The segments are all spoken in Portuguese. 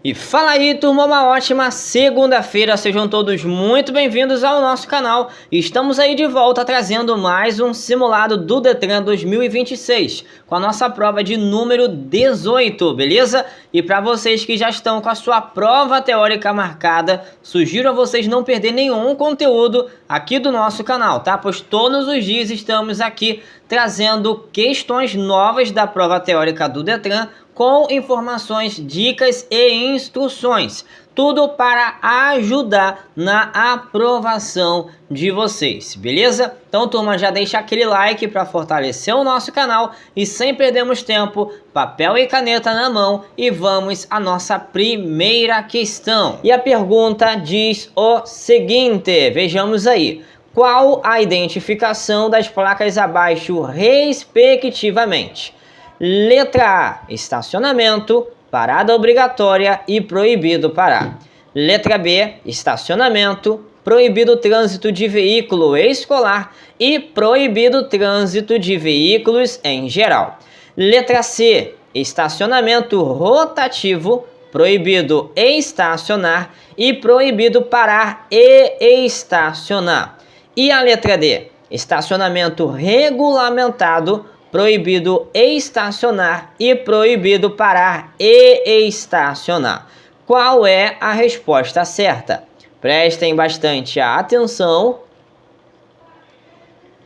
E fala aí, turma, uma ótima segunda-feira, sejam todos muito bem-vindos ao nosso canal. Estamos aí de volta trazendo mais um simulado do Detran 2026, com a nossa prova de número 18, beleza? E para vocês que já estão com a sua prova teórica marcada, sugiro a vocês não perder nenhum conteúdo aqui do nosso canal, tá? Pois todos os dias estamos aqui trazendo questões novas da prova teórica do Detran, com informações, dicas e instruções, tudo para ajudar na aprovação de vocês, beleza? Então, turma, já deixa aquele like para fortalecer o nosso canal e sem perdermos tempo, papel e caneta na mão e vamos à nossa primeira questão. E a pergunta diz o seguinte, vejamos aí. Qual a identificação das placas abaixo, respectivamente? Letra A, estacionamento, parada obrigatória e proibido parar. Letra B, estacionamento, proibido trânsito de veículo escolar e proibido trânsito de veículos em geral. Letra C, estacionamento rotativo, proibido estacionar e proibido parar e estacionar. E a letra D, estacionamento regulamentado, proibido estacionar e proibido parar e estacionar. Qual é a resposta certa? Prestem bastante atenção.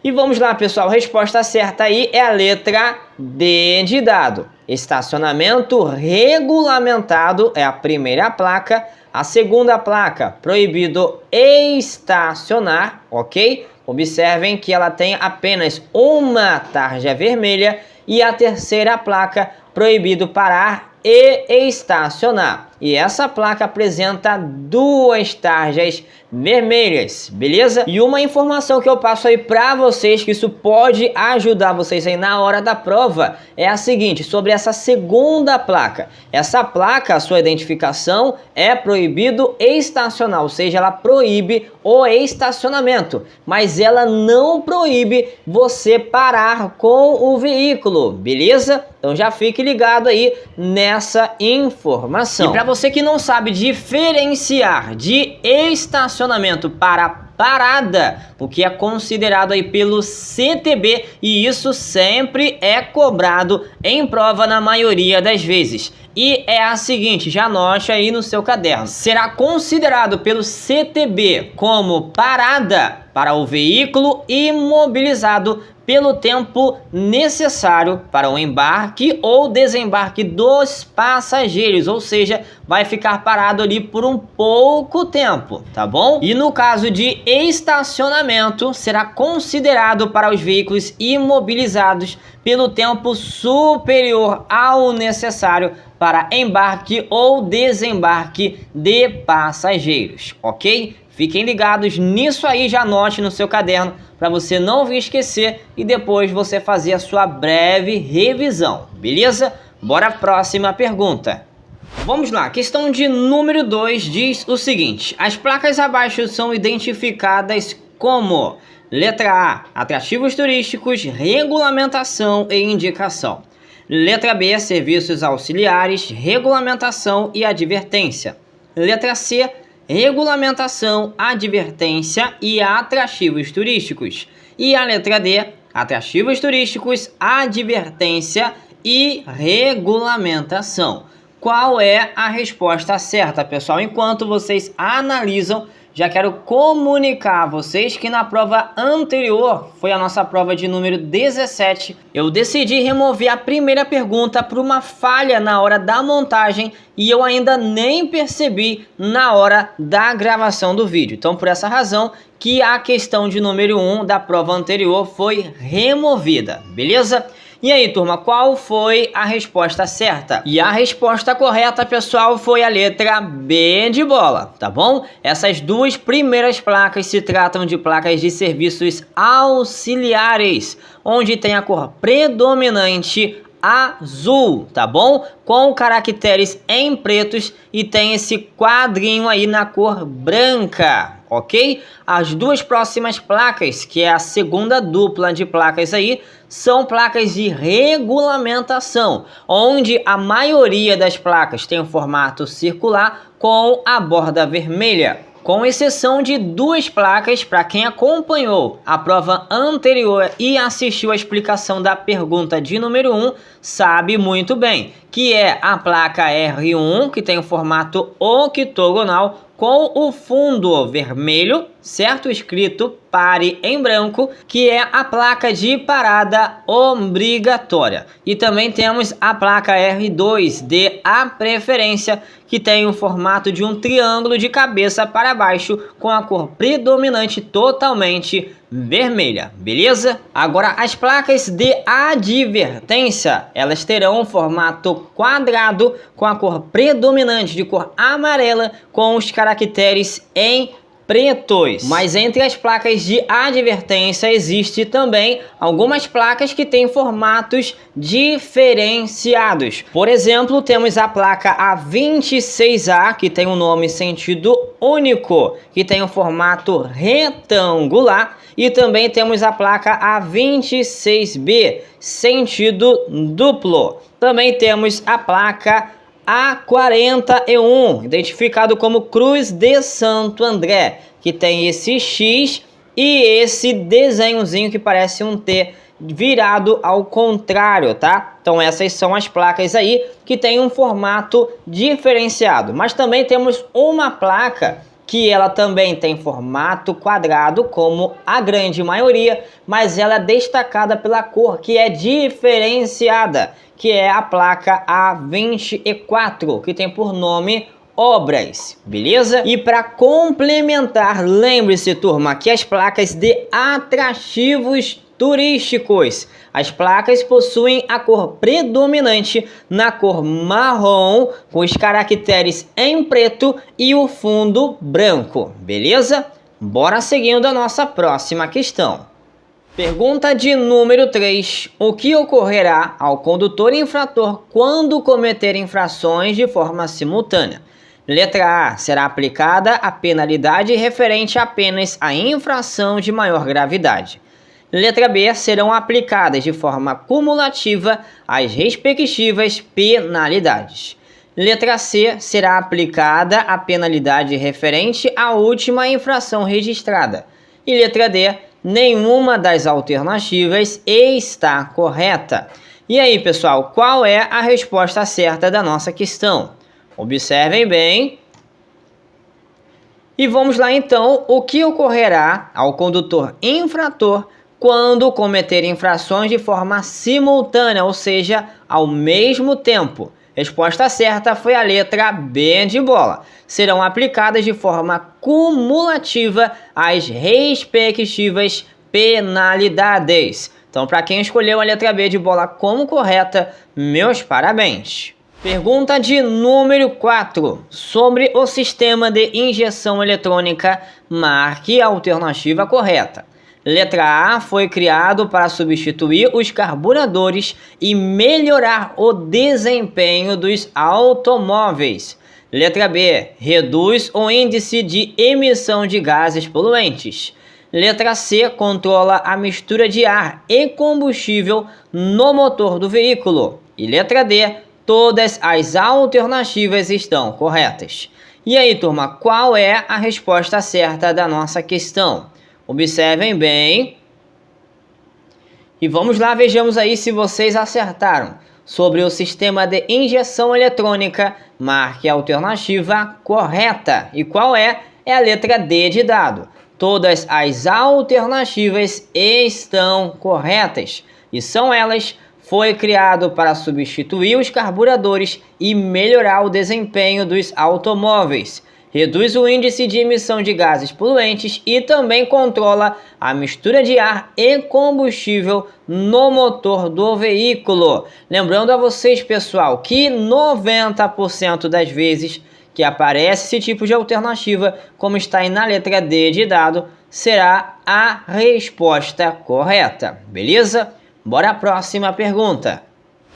E vamos lá, pessoal. A resposta certa aí é a letra D de dado. Estacionamento regulamentado é a primeira placa. A segunda placa, proibido estacionar, ok? Observem que ela tem apenas uma tarja vermelha. E a terceira placa, proibido parar e estacionar. E essa placa apresenta duas tarjas vermelhas, beleza? E uma informação que eu passo aí para vocês, que isso pode ajudar vocês aí na hora da prova, é a seguinte, sobre essa segunda placa. Essa placa, a sua identificação é proibido estacionar, ou seja, ela proíbe o estacionamento, mas ela não proíbe você parar com o veículo, beleza? Então já fique ligado aí nessa informação. E para você que não sabe diferenciar de estacionamento para parada, o que é considerado aí pelo CTB, e isso sempre é cobrado em prova na maioria das vezes. E é a seguinte, já anote aí no seu caderno. Será considerado pelo CTB como parada para o veículo imobilizado pelo tempo necessário para o embarque ou desembarque dos passageiros, ou seja, vai ficar parado ali por um pouco tempo, tá bom? E no caso de estacionamento, será considerado para os veículos imobilizados pelo tempo superior ao necessário para embarque ou desembarque de passageiros, ok? Fiquem ligados nisso aí, já anote no seu caderno para você não vir esquecer e depois você fazer a sua breve revisão, beleza? Bora à próxima pergunta. Vamos lá, questão de número 2 diz o seguinte: as placas abaixo são identificadas como letra A, atrativos turísticos, regulamentação e indicação. Letra B, serviços auxiliares, regulamentação e advertência. Letra C, regulamentação, advertência e atrativos turísticos. E a letra D, atrativos turísticos, advertência e regulamentação. Qual é a resposta certa, pessoal? Enquanto vocês analisam, já quero comunicar a vocês que na prova anterior, foi a nossa prova de número 17, eu decidi remover a primeira pergunta por uma falha na hora da montagem e eu ainda nem percebi na hora da gravação do vídeo. Então, por essa razão que a questão de número 1 da prova anterior foi removida, beleza? E aí, turma, qual foi a resposta certa? E a resposta correta, pessoal, foi a letra B de bola, tá bom? Essas duas primeiras placas se tratam de placas de serviços auxiliares, onde tem a cor predominante azul, tá bom? Com caracteres em pretos e tem esse quadrinho aí na cor branca, ok? As duas próximas placas, que é a segunda dupla de placas aí, são placas de regulamentação, onde a maioria das placas tem um formato circular com a borda vermelha. Com exceção de duas placas, para quem acompanhou a prova anterior e assistiu a explicação da pergunta de número 1, sabe muito bem, que é a placa R1, que tem o formato octogonal com o fundo vermelho, certo? Escrito pare em branco, que é a placa de parada obrigatória. E também temos a placa R2 de a preferência, que tem o formato de um triângulo de cabeça para baixo com a cor predominante totalmente vermelha, beleza? Agora as placas de advertência, elas terão um formato quadrado com a cor predominante de cor amarela com os caracteres em pretos. Mas entre as placas de advertência existe também algumas placas que têm formatos diferenciados. Por exemplo, temos a placa A26A, que tem um nome sentido único, que tem um formato retangular, e também temos a placa A26B, sentido duplo. Também temos a placa A41, identificado como Cruz de Santo André, que tem esse X e esse desenhozinho que parece um T virado ao contrário, tá? Então essas são as placas aí que tem um formato diferenciado. Mas também temos uma placa que ela também tem formato quadrado, como a grande maioria, mas ela é destacada pela cor que é diferenciada, que é a placa A24, que tem por nome Obras, beleza? E para complementar, lembre-se, turma, que as placas de atrativos turísticos, as placas possuem a cor predominante na cor marrom, com os caracteres em preto e o fundo branco, beleza? Bora seguindo a nossa próxima questão. Pergunta de número 3. O que ocorrerá ao condutor infrator quando cometer infrações de forma simultânea? Letra A. Será aplicada a penalidade referente apenas à infração de maior gravidade. Letra B. Serão aplicadas de forma cumulativa as respectivas penalidades. Letra C. Será aplicada a penalidade referente à última infração registrada. E letra D. Nenhuma das alternativas está correta. E aí, pessoal, qual é a resposta certa da nossa questão? Observem bem. E vamos lá então, o que ocorrerá ao condutor infrator quando cometer infrações de forma simultânea, ou seja, ao mesmo tempo? Resposta certa foi a letra B de bola. Serão aplicadas de forma cumulativa as respectivas penalidades. Então, para quem escolheu a letra B de bola como correta, meus parabéns. Pergunta de número 4. Sobre o sistema de injeção eletrônica, marque a alternativa correta. Letra A. Foi criado para substituir os carburadores e melhorar o desempenho dos automóveis. Letra B. Reduz o índice de emissão de gases poluentes. Letra C. Controla a mistura de ar e combustível no motor do veículo. E letra D. Todas as alternativas estão corretas. E aí, turma, qual é a resposta certa da nossa questão? Observem bem. E vamos lá, vejamos aí se vocês acertaram. Sobre o sistema de injeção eletrônica, marque a alternativa correta. E qual é? É a letra D de dado. Todas as alternativas estão corretas. E são elas: foi criado para substituir os carburadores e melhorar o desempenho dos automóveis. Reduz o índice de emissão de gases poluentes e também controla a mistura de ar e combustível no motor do veículo. Lembrando a vocês, pessoal, que 90% das vezes que aparece esse tipo de alternativa, como está aí na letra D de dado, será a resposta correta, beleza? Bora à próxima pergunta.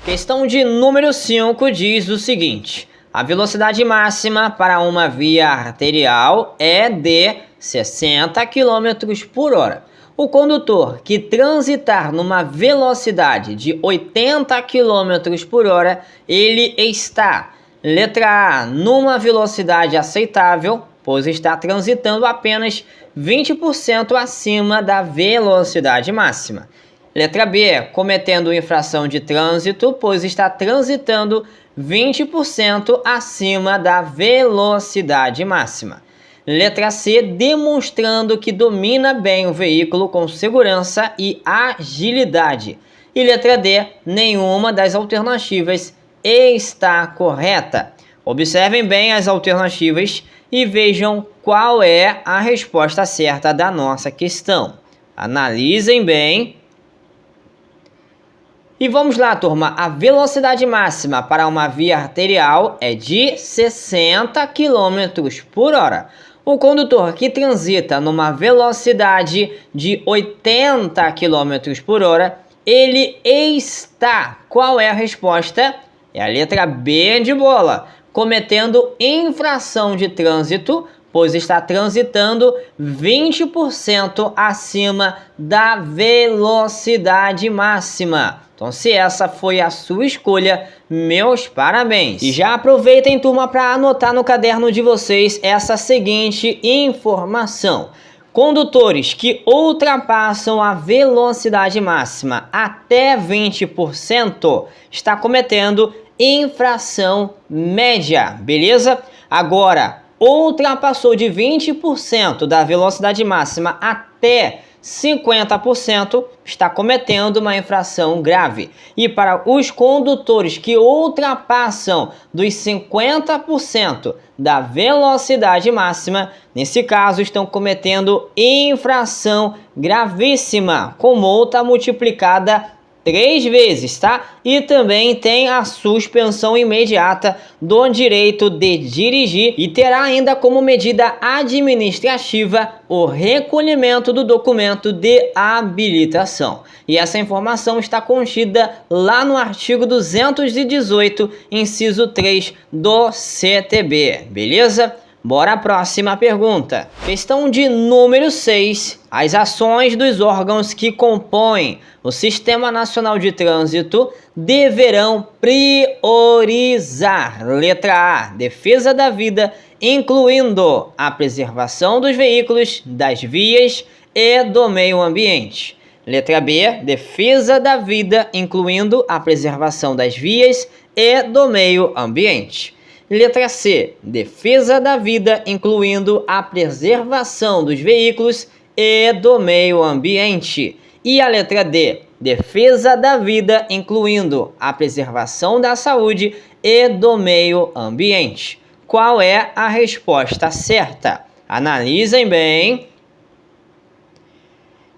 Questão de número 5 diz o seguinte: a velocidade máxima para uma via arterial é de 60 km por hora. O condutor que transitar numa velocidade de 80 km por hora, ele está, letra A, numa velocidade aceitável, pois está transitando apenas 20% acima da velocidade máxima. Letra B, cometendo infração de trânsito, pois está transitando 20% acima da velocidade máxima. Letra C, demonstrando que domina bem o veículo com segurança e agilidade. E letra D, nenhuma das alternativas está correta. Observem bem as alternativas e vejam qual é a resposta certa da nossa questão. Analisem bem. E vamos lá, turma. A velocidade máxima para uma via arterial é de 60 km por hora. O condutor que transita numa velocidade de 80 km por hora, ele está... Qual é a resposta? É a letra B de bola. Cometendo infração de trânsito, pois está transitando 20% acima da velocidade máxima. Então, se essa foi a sua escolha, meus parabéns! E já aproveitem, turma, para anotar no caderno de vocês essa seguinte informação. Condutores que ultrapassam a velocidade máxima até 20% está cometendo infração média, beleza? Agora, ultrapassou de 20% da velocidade máxima até 50% está cometendo uma infração grave. E para os condutores que ultrapassam dos 50% da velocidade máxima, nesse caso estão cometendo infração gravíssima, com multa multiplicada 3 vezes, tá? E também tem a suspensão imediata do direito de dirigir e terá ainda como medida administrativa o recolhimento do documento de habilitação. E essa informação está contida lá no artigo 218, inciso 3 do CTB, beleza? Bora à próxima pergunta. Questão de número 6. As ações dos órgãos que compõem o Sistema Nacional de Trânsito deverão priorizar. Letra A, defesa da vida, incluindo a preservação dos veículos, das vias e do meio ambiente. Letra B, defesa da vida, incluindo a preservação das vias e do meio ambiente. Letra C, defesa da vida, incluindo a preservação dos veículos e do meio ambiente. E a letra D, defesa da vida, incluindo a preservação da saúde e do meio ambiente. Qual é a resposta certa? Analisem bem.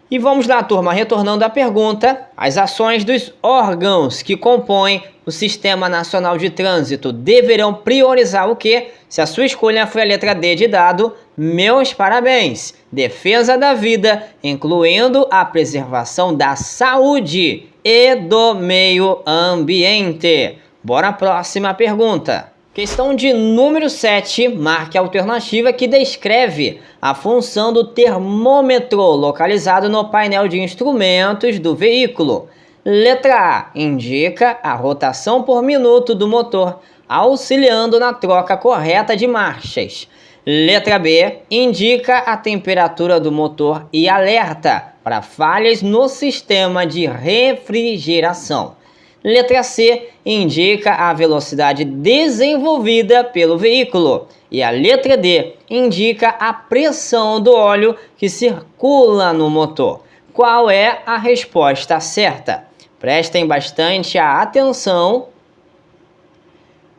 E vamos lá, turma, retornando à pergunta, as ações dos órgãos que compõem o Sistema Nacional de Trânsito deverão priorizar o quê? Se a sua escolha foi a letra D de dado, meus parabéns! Defesa da vida, incluindo a preservação da saúde e do meio ambiente. Bora à próxima pergunta. Questão de número 7, marque a alternativa que descreve a função do termômetro localizado no painel de instrumentos do veículo. Letra A, indica a rotação por minuto do motor, auxiliando na troca correta de marchas. Letra B, indica a temperatura do motor e alerta para falhas no sistema de refrigeração. Letra C, indica a velocidade desenvolvida pelo veículo. E a letra D, indica a pressão do óleo que circula no motor. Qual é a resposta certa? Prestem bastante atenção.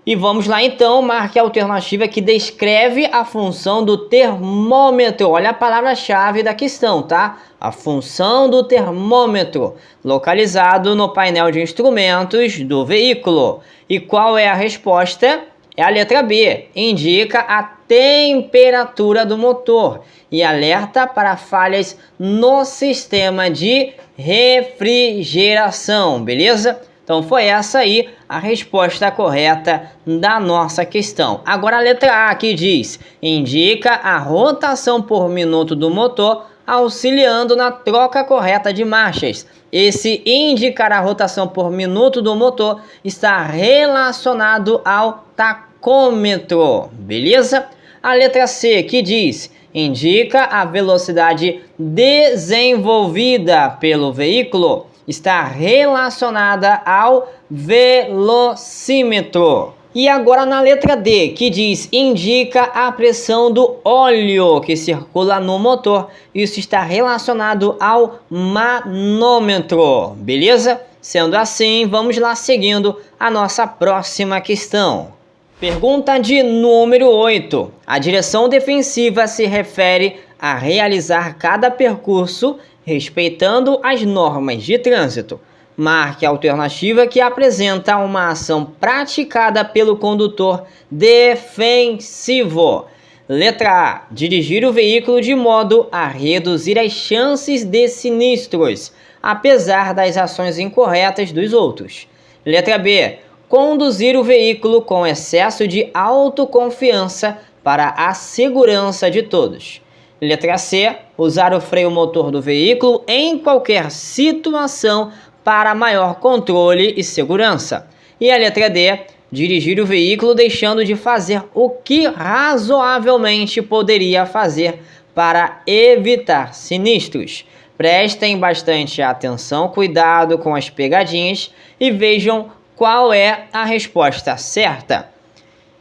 E vamos lá então, marque a alternativa que descreve a função do termômetro. Olha a palavra-chave da questão, tá? A função do termômetro, localizado no painel de instrumentos do veículo. E qual é a resposta? É a letra B, indica a temperatura do motor e alerta para falhas no sistema de refrigeração, beleza? Então foi essa aí a resposta correta da nossa questão. Agora a letra A que diz: indica a rotação por minuto do motor, auxiliando na troca correta de marchas. Esse indicar a rotação por minuto do motor está relacionado ao tacômetro, beleza? A letra C que diz: indica a velocidade desenvolvida pelo veículo, está relacionada ao velocímetro. E agora na letra D, que diz: indica a pressão do óleo que circula no motor. Isso está relacionado ao manômetro, beleza? Sendo assim, vamos lá seguindo a nossa próxima questão. Pergunta de número 8. A direção defensiva se refere a realizar cada percurso respeitando as normas de trânsito. Marque a alternativa que apresenta uma ação praticada pelo condutor defensivo. Letra A. Dirigir o veículo de modo a reduzir as chances de sinistros, apesar das ações incorretas dos outros. Letra B. Conduzir o veículo com excesso de autoconfiança para a segurança de todos. Letra C. Usar o freio motor do veículo em qualquer situação para maior controle e segurança. E a letra D. Dirigir o veículo deixando de fazer o que razoavelmente poderia fazer para evitar sinistros. Prestem bastante atenção, cuidado com as pegadinhas e vejam qual é a resposta certa.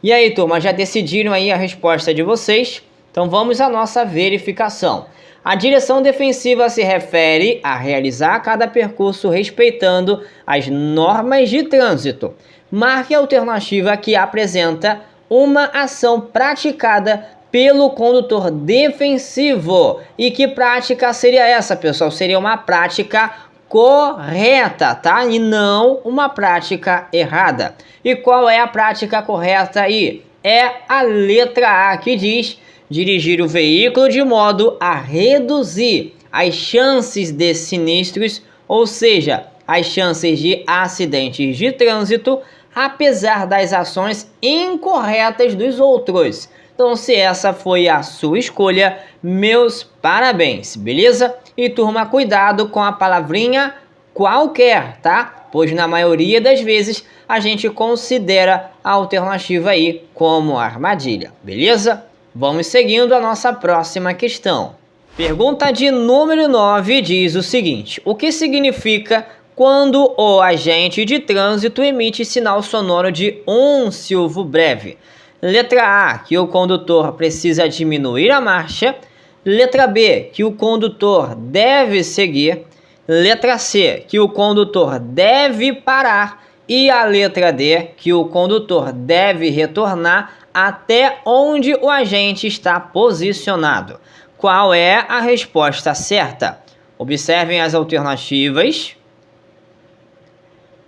E aí, turma, já decidiram aí a resposta de vocês? Então vamos à nossa verificação. A direção defensiva se refere a realizar cada percurso respeitando as normas de trânsito. Marque a alternativa que apresenta uma ação praticada pelo condutor defensivo. E que prática seria essa, pessoal? Seria uma prática correta, tá? E não uma prática errada. E qual é a prática correta aí? É a letra A, que diz: dirigir o veículo de modo a reduzir as chances de sinistros, ou seja, as chances de acidentes de trânsito, apesar das ações incorretas dos outros. Então, se essa foi a sua escolha, meus parabéns, beleza? E turma, cuidado com a palavrinha qualquer, tá? Pois na maioria das vezes a gente considera a alternativa aí como armadilha, beleza? Vamos seguindo a nossa próxima questão. Pergunta de número 9 diz o seguinte: o que significa quando o agente de trânsito emite sinal sonoro de um silvo breve? Letra A, que o condutor precisa diminuir a marcha. Letra B, que o condutor deve seguir. Letra C, que o condutor deve parar. E a letra D, que o condutor deve retornar até onde o agente está posicionado. Qual é a resposta certa? Observem as alternativas.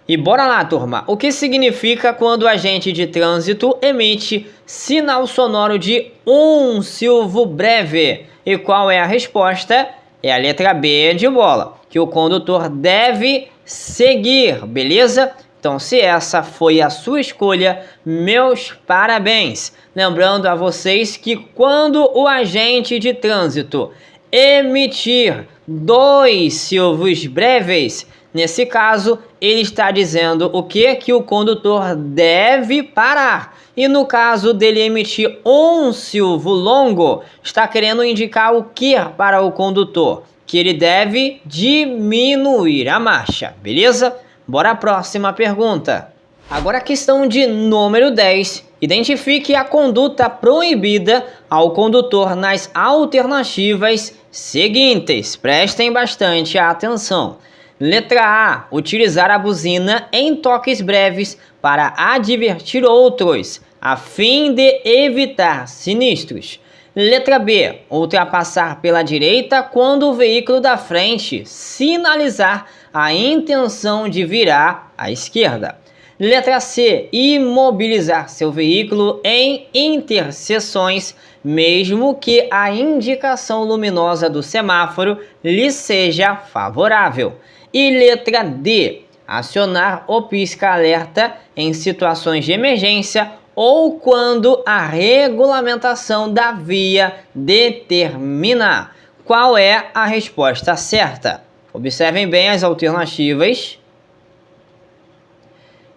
E bora lá, turma. O que significa quando o agente de trânsito emite sinal sonoro de um silvo breve? E qual é a resposta? É a letra B de bola, que o condutor deve seguir, beleza? Então, se essa foi a sua escolha, meus parabéns. Lembrando a vocês que quando o agente de trânsito emitir dois silvos breves, nesse caso, ele está dizendo o quê? Que o condutor deve parar. E no caso dele emitir um silvo longo, está querendo indicar o que para o condutor? Que ele deve diminuir a marcha, beleza? Bora à próxima pergunta. Agora a questão de número 10. Identifique a conduta proibida ao condutor nas alternativas seguintes. Prestem bastante atenção. Letra A. Utilizar a buzina em toques breves para advertir outros, a fim de evitar sinistros. Letra B. Ultrapassar pela direita quando o veículo da frente sinalizar a intenção de virar à esquerda. Letra C. Imobilizar seu veículo em interseções, mesmo que a indicação luminosa do semáforo lhe seja favorável. E letra D. acionar o pisca-alerta em situações de emergência ou quando a regulamentação da via determinar. Qual é a resposta certa? Observem bem as alternativas.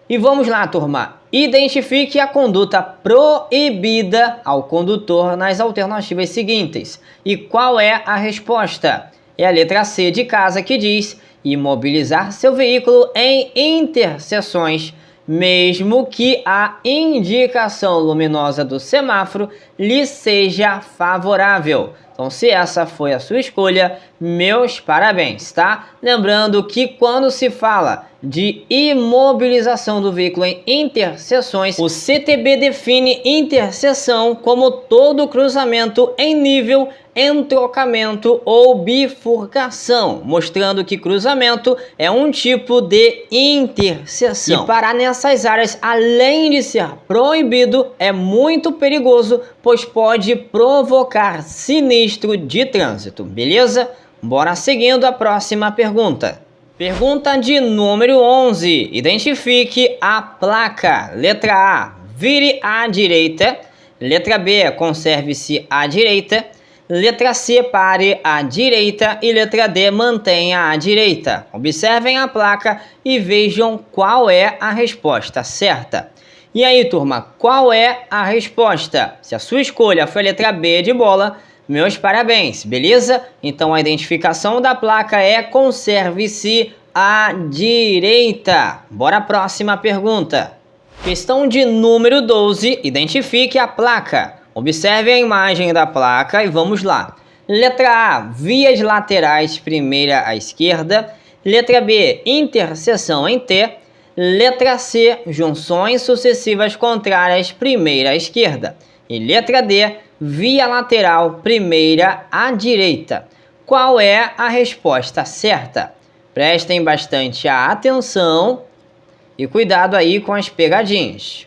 E vamos lá, turma. Identifique a conduta proibida ao condutor nas alternativas seguintes. E qual é a resposta? É a letra C de casa, que diz: imobilizar seu veículo em interseções, mesmo que a indicação luminosa do semáforo lhe seja favorável. Então, se essa foi a sua escolha, meus parabéns, tá? Lembrando que quando se fala de imobilização do veículo em interseções, o CTB define interseção como todo cruzamento em nível, entrocamento ou bifurcação, mostrando que cruzamento é um tipo de interseção. E parar nessas áreas, além de ser proibido, é muito perigoso, pois pode provocar sinistro de trânsito, beleza? Bora seguindo a próxima pergunta. Pergunta de número 11. Identifique a placa. Letra A, vire à direita. Letra B, conserve-se à direita. Letra C, pare à direita. E letra D, mantenha à direita. Observem a placa e vejam qual é a resposta certa. E aí, turma, qual é a resposta? Se a sua escolha foi a letra B de bola, meus parabéns, beleza? Então a identificação da placa é conserve-se à direita. Bora à próxima pergunta. Questão de número 12, identifique a placa. Observe a imagem da placa e vamos lá. Letra A, vias laterais, primeira à esquerda. Letra B, interseção em T. Letra C, junções sucessivas contrárias, primeira à esquerda. E letra D, via lateral, primeira à direita. Qual é a resposta certa? Prestem bastante atenção e cuidado aí com as pegadinhas.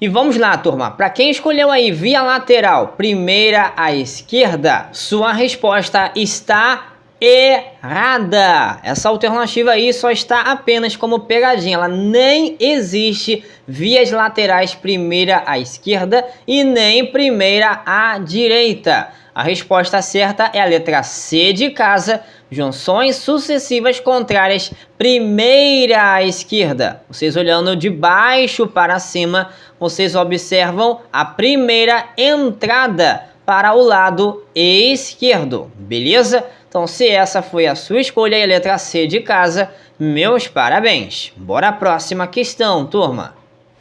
E vamos lá, turma. Para quem escolheu aí via lateral, primeira à esquerda, sua resposta está errada. Essa alternativa aí só está apenas como pegadinha. Ela nem existe vias laterais primeira à esquerda e nem primeira à direita. A resposta certa é a letra C de casa, junções sucessivas contrárias, primeira à esquerda. Vocês olhando de baixo para cima, vocês observam a primeira entrada para o lado esquerdo, beleza? Então, se essa foi a sua escolha e a letra C de casa, meus parabéns. Bora à próxima questão, turma.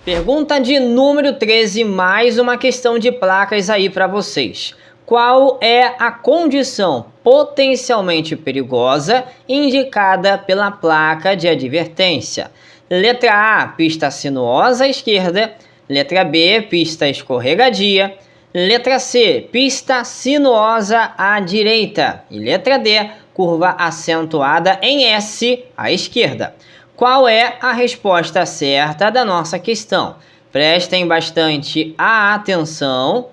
Pergunta de número 13, mais uma questão de placas aí para vocês. Qual é a condição potencialmente perigosa indicada pela placa de advertência? Letra A, pista sinuosa à esquerda. Letra B, pista escorregadia. Letra C, pista sinuosa à direita. E letra D, curva acentuada em S à esquerda. Qual é a resposta certa da nossa questão? Prestem bastante atenção.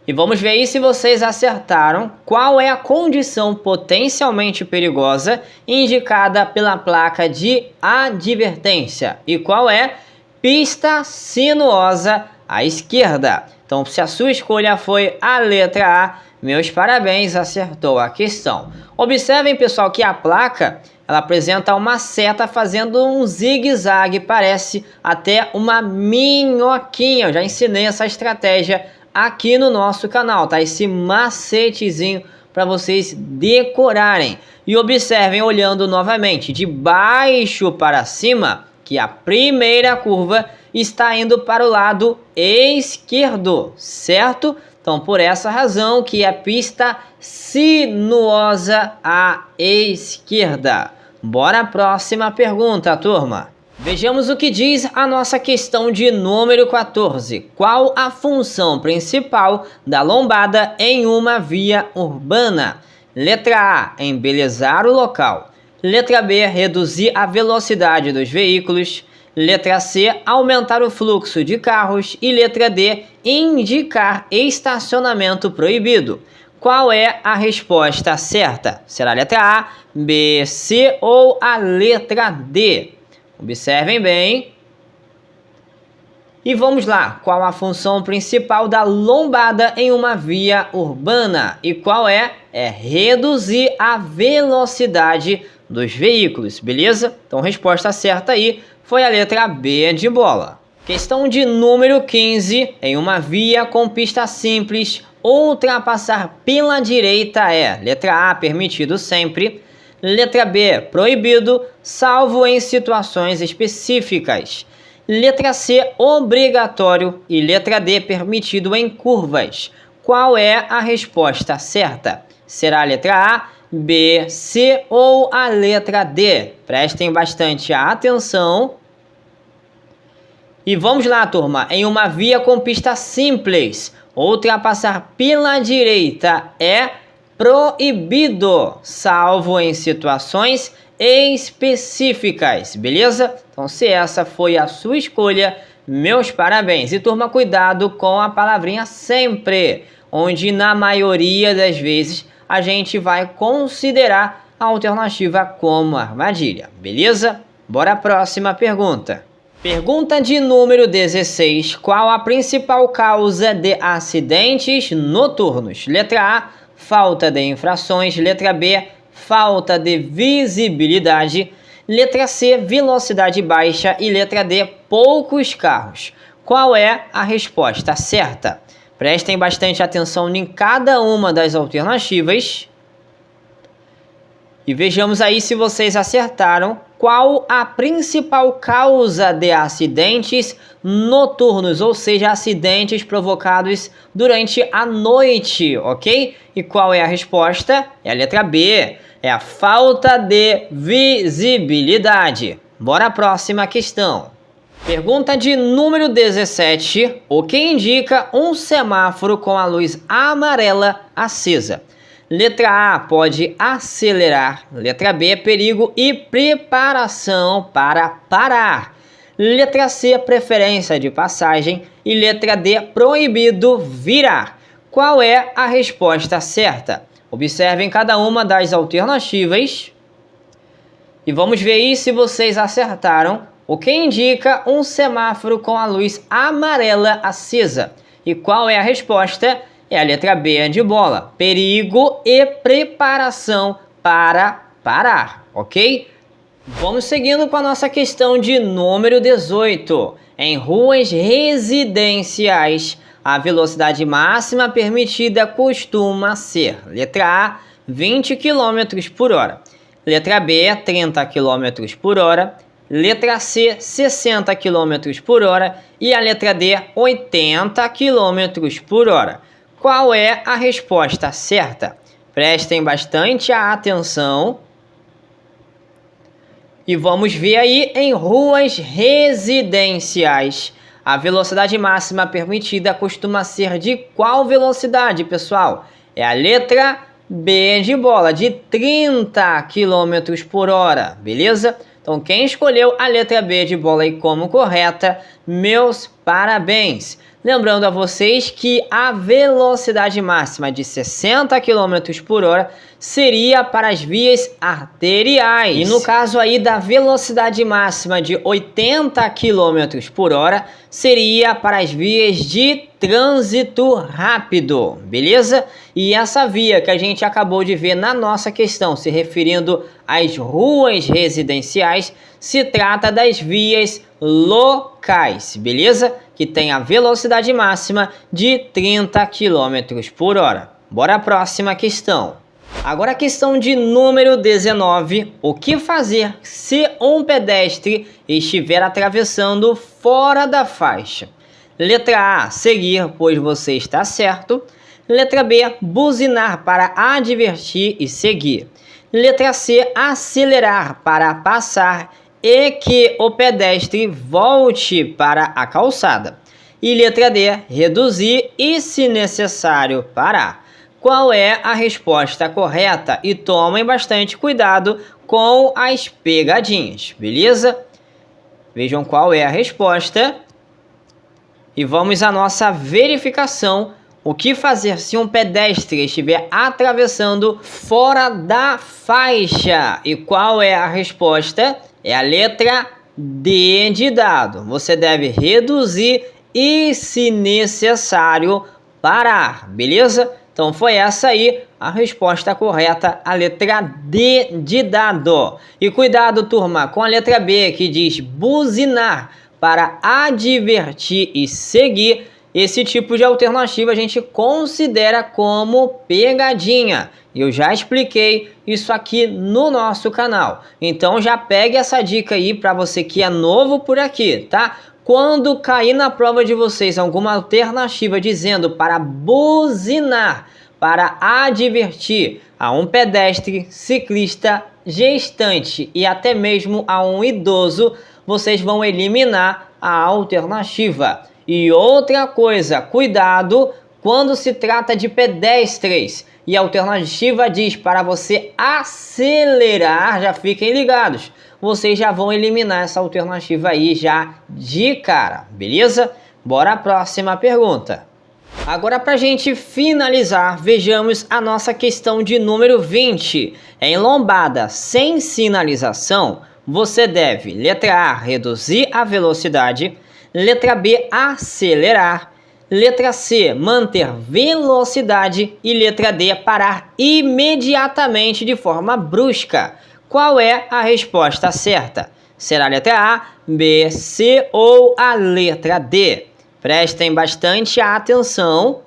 E vamos ver aí se vocês acertaram qual é a condição potencialmente perigosa indicada pela placa de advertência. E qual é? Pista sinuosa à esquerda. Então, se a sua escolha foi a letra A, meus parabéns, acertou a questão. Observem, pessoal, que a placa ela apresenta uma seta fazendo um zigue-zague, parece até uma minhoquinha. Eu já ensinei essa estratégia aqui no nosso canal, tá? Esse macetezinho para vocês decorarem. E observem, olhando novamente de baixo para cima, que a primeira curva está indo para o lado esquerdo, certo? Então, por essa razão que é pista sinuosa à esquerda. Bora à próxima pergunta, turma. Vejamos o que diz a nossa questão de número 14. Qual a função principal da lombada em uma via urbana? Letra A, embelezar o local. Letra B, reduzir a velocidade dos veículos. Letra C, aumentar o fluxo de carros. E letra D, indicar estacionamento proibido. Qual é a resposta certa? Será a letra A, B, C ou a letra D? Observem bem. E vamos lá, qual a função principal da lombada em uma via urbana? E qual é? É reduzir a velocidade dos veículos, beleza? Então a resposta certa aí foi a letra B de bola. Questão de número 15, em uma via com pista simples, ultrapassar pela direita é: letra A, permitido sempre, letra B, proibido, salvo em situações específicas. Letra C, obrigatório e letra D, permitido em curvas. Qual é a resposta certa? Será a letra A, B, C ou a letra D? Prestem bastante atenção. E vamos lá, turma. Em uma via com pista simples, ultrapassar pela direita é proibido, salvo em situações específicas, beleza? Então, se essa foi a sua escolha, meus parabéns. E turma, cuidado com a palavrinha sempre, onde na maioria das vezes a gente vai considerar a alternativa como armadilha, beleza? Bora à próxima pergunta. Pergunta de número 16. Qual a principal causa de acidentes noturnos? Letra A, falta de infrações. Letra B, falta de visibilidade. Letra C, velocidade baixa. E letra D, poucos carros. Qual é a resposta certa? Prestem bastante atenção em cada uma das alternativas. E vejamos aí se vocês acertaram. Qual a principal causa de acidentes noturnos, ou seja, acidentes provocados durante a noite, ok? E qual é a resposta? É a letra B, é a falta de visibilidade. Bora à próxima questão. Pergunta de número 17. O que indica um semáforo com a luz amarela acesa? Letra A, pode acelerar. Letra B, perigo e preparação para parar. Letra C, preferência de passagem. E letra D, proibido virar. Qual é a resposta certa? Observem cada uma das alternativas. E vamos ver aí se vocês acertaram. O que indica um semáforo com a luz amarela acesa? E qual é a resposta? É a letra B de bola. Perigo e preparação para parar, ok? Vamos seguindo com a nossa questão de número 18. Em ruas residenciais, a velocidade máxima permitida costuma ser: letra A, 20 km por hora. Letra B, 30 km por hora. Letra C, 60 km por hora. E a letra D, 80 km por hora. Qual é a resposta certa? Prestem bastante atenção. E vamos ver aí em ruas residenciais. A velocidade máxima permitida costuma ser de qual velocidade, pessoal? É a letra B de bola, de 30 km por hora, beleza? Então, quem escolheu a letra B de bola aí como correta, meus parabéns! Lembrando a vocês que a velocidade máxima de 60 km por hora seria para as vias arteriais. E no caso aí da velocidade máxima de 80 km por hora seria para as vias de trânsito rápido, beleza? E essa via que a gente acabou de ver na nossa questão, se referindo às ruas residenciais, se trata das vias locais, beleza? Que tem a velocidade máxima de 30 km por hora. Bora à próxima questão. Agora a questão de número 19. O que fazer se um pedestre estiver atravessando fora da faixa? Letra A, seguir, pois você está certo. Letra B, buzinar para advertir e seguir. Letra C, acelerar para passar e que o pedestre volte para a calçada. E letra D, reduzir e, se necessário, parar. Qual é a resposta correta? E tomem bastante cuidado com as pegadinhas, beleza? Vejam qual é a resposta. E vamos à nossa verificação. O que fazer se um pedestre estiver atravessando fora da faixa? E qual é a resposta? É a letra D de dado. Você deve reduzir e, se necessário, parar, beleza? Então foi essa aí a resposta correta, a letra D de dado. E cuidado, turma, com a letra B, que diz buzinar para advertir e seguir. Esse tipo de alternativa a gente considera como pegadinha. Eu já expliquei isso aqui no nosso canal. Então já pegue essa dica aí para você que é novo por aqui, tá? Quando cair na prova de vocês alguma alternativa dizendo para buzinar, para advertir a um pedestre, ciclista, gestante e até mesmo a um idoso, vocês vão eliminar a alternativa. E outra coisa, cuidado quando se trata de pedestres e a alternativa diz para você acelerar, já fiquem ligados. Vocês já vão eliminar essa alternativa aí já de cara, beleza? Bora à próxima pergunta. Agora, para a gente finalizar, vejamos a nossa questão de número 20. Em lombada sem sinalização, você deve, letra A, reduzir a velocidade, letra B, acelerar, letra C, manter velocidade e letra D, parar imediatamente de forma brusca. Qual é a resposta certa? Será a letra A, B, C ou a letra D? Prestem bastante atenção.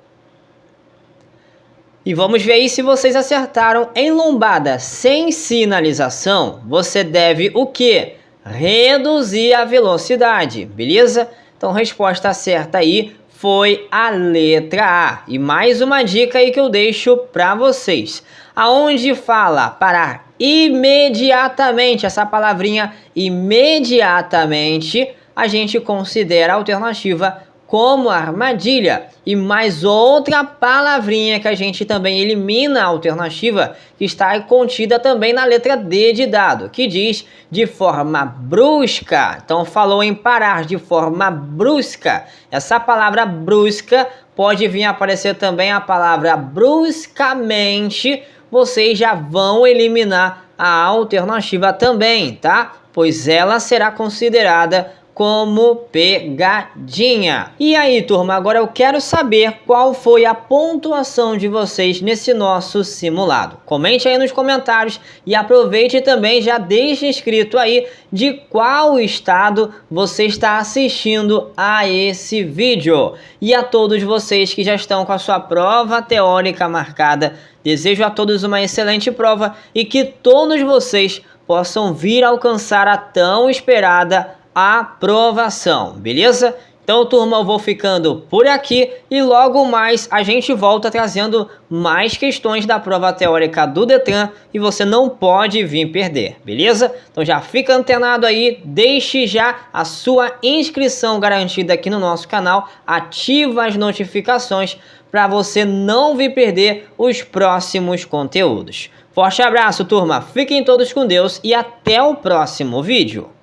E vamos ver aí se vocês acertaram. Em lombada sem sinalização, você deve o quê? Reduzir a velocidade, beleza? Então, resposta certa aí foi a letra A. E mais uma dica aí que eu deixo para vocês. Aonde fala parar imediatamente, essa palavrinha imediatamente, a gente considera a alternativa como armadilha. E mais outra palavrinha que a gente também elimina a alternativa, que está contida também na letra D de dado, que diz de forma brusca. Então falou em parar de forma brusca. Essa palavra brusca pode vir a aparecer também a palavra bruscamente. Vocês já vão eliminar a alternativa também, tá? Pois ela será considerada como pegadinha. E aí, turma, agora eu quero saber qual foi a pontuação de vocês nesse nosso simulado. Comente aí nos comentários e aproveite também, já deixe escrito aí de qual estado você está assistindo a esse vídeo. E a todos vocês que já estão com a sua prova teórica marcada, desejo a todos uma excelente prova e que todos vocês possam vir a alcançar a tão esperada aprovação, beleza? Então, turma, eu vou ficando por aqui e logo mais a gente volta trazendo mais questões da prova teórica do Detran e você não pode vir perder, beleza? Então já fica antenado aí, deixe já a sua inscrição garantida aqui no nosso canal, ativa as notificações para você não vir perder os próximos conteúdos. Forte abraço, turma, fiquem todos com Deus e até o próximo vídeo.